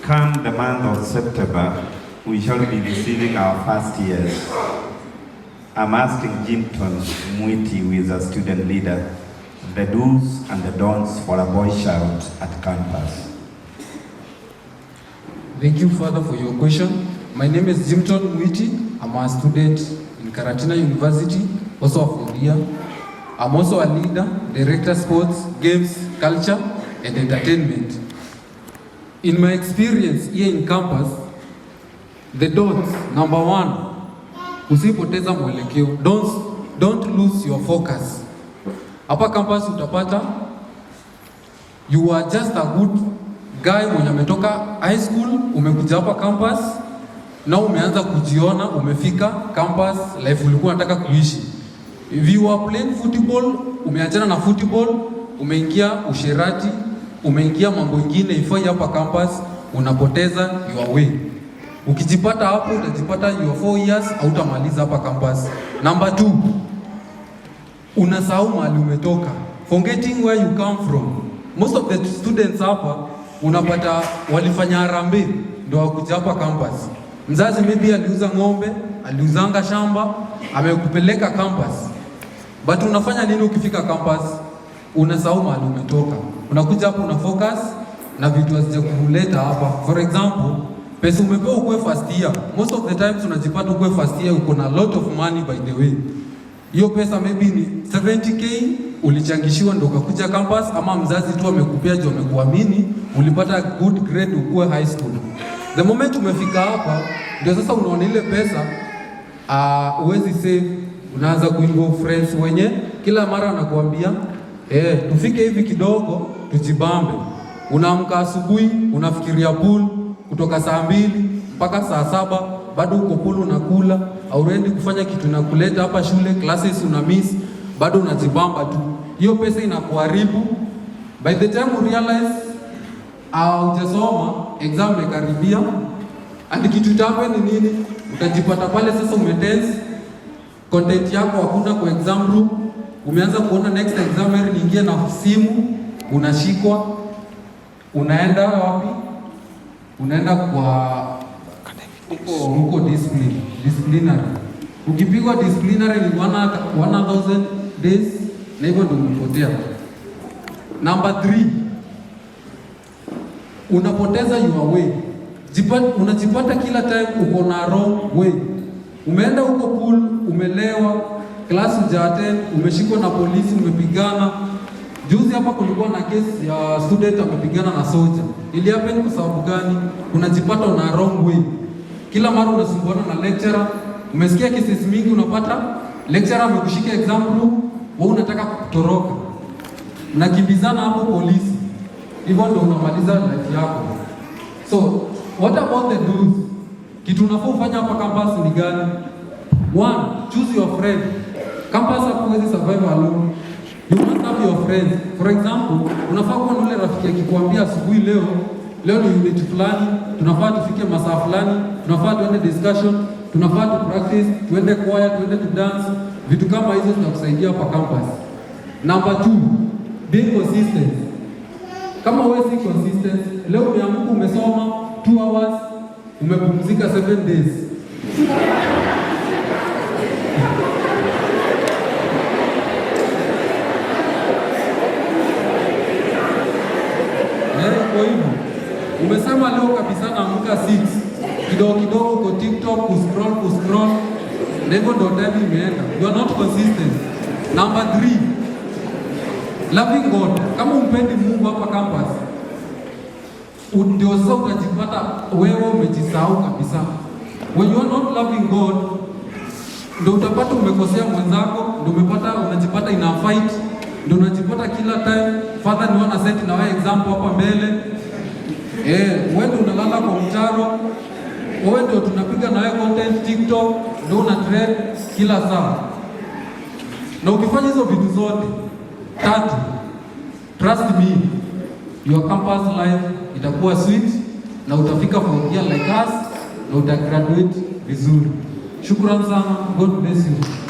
Come the month of September, we shall be receiving our first years. I'm asking Jimton Mwiti, who is a student leader, the do's and the don'ts for a boy child at campus. Thank you, Father, for your question. My name is Jimton Mwiti. I'm a student in Karatina University, also a fourth year. I'm also a leader, director sports, games, culture, and entertainment. In my experience here in campus, the don'ts, number one, usipoteza mwelekeo. Don't lose your focus. Hapa campus utapata you are just a good guy mwenye ametoka high school, umekuja hapa campus na umeanza kujiona umefika campus life ulikuwa unataka kuishi. If you are playing football, umeachana na football, umeingia usherati, umeingia mambo mengine ifai hapa campus, unapoteza your way. Ukijipata hapo utajipata your 4 years hautamaliza hapa campus. Number 2, unasahau mahali umetoka. Forgetting where you come from. Most of the students hapa unapata walifanya harambee ndio wakuja hapa campus. Mzazi maybe aliuza ng'ombe, aliuzanga shamba, amekupeleka campus. But unafanya nini ukifika campus? Unasahau mahali umetoka. Unakuja hapo una focus na vitu hazija kuleta hapa. For example, pesa umepewa ukue first year. Most of the times unajipata ukue first year uko na lot of money by the way. Hiyo pesa maybe ni 70k ulichangishiwa ndio ukakuja campus, ama mzazi tu amekupea juu amekuamini, ulipata good grade ukue high school. The moment umefika hapa ndio sasa unaona ile pesa uwezi save, unaanza kuinvolve friends wenye kila mara anakuambia tufike hivi kidogo tujibambe. Unaamka asubuhi unafikiria pool kutoka saa 2 mpaka saa 7, bado uko pool unakula, au uendi kufanya kitu na kuleta hapa shule, classes una miss, bado unajibamba tu. Hiyo pesa inakuharibu. By the time you realize hujasoma, exam imekaribia, and kitu itahappen ni nini? Utajipata pale sasa umetense, content yako hakuna kwa exam room, umeanza kuona next exam niingie na simu, unashikwa, unaenda wapi? Unaenda kwa huko disciplinary. Ukipigwa disciplinary ni 1000 days na hivyo ndio umepotea. Number 3, unapoteza your way. Unajipata kila time uko na wrong way. Umeenda huko pool, umelewa, class hujaattend, umeshikwa na polisi, umepigana. Juzi hapa kulikuwa na case ya student amepigana na soldier. Ili happen kwa sababu gani? Unajipata na wrong way. Kila mara unasumbuana na lecturer. Umesikia cases mingi unapata lecturer amekushika exam room, wewe unataka kutoroka. Unakimbizana hapo polisi. Hivyo ndio unamaliza life yako. So, what about the do's? Kitu unafaa ufanya hapa campus ni gani? 1, choose your friend. Campus hakuwezi survive alone. You must have your friends. For example, unafaa kuwa na ule rafiki akikwambia asubuhi leo ni unit fulani, tunafaa tufike masaa fulani, tunafaa tuende discussion, tunafaa tu practice, tuende choir, tuende to dance. Vitu kama hizo zitakusaidia hapa campus. Number 2, being consistent. Kama wewe si consistent, leo umeamka umesoma 2 hours, umepumzika 7 days. Kwa hivyo, umesema leo kabisa naamka 6, kidogo uko TikTok kuscroll, na hivyo ndio time imeenda. You are not consistent. Number 3, loving God. Kama umpendi Mungu hapa campus, ndio sasa utajipata wewe umejisahau kabisa. When you are not loving God, ndio utapata umekosea mwenzako, ndio unajipata ina fight, ndio unajipata kila time father ni wana set na wewe example hapa mbele. Wewe ndio unalala kwa mtaro, wewe ndio tunapiga na wewe content TikTok, ndio una trend kila saa. Na ukifanya hizo vitu zote 3, trust me, your campus life itakuwa sweet na utafika for year like us na utagraduate vizuri. Shukrani sana. God bless you.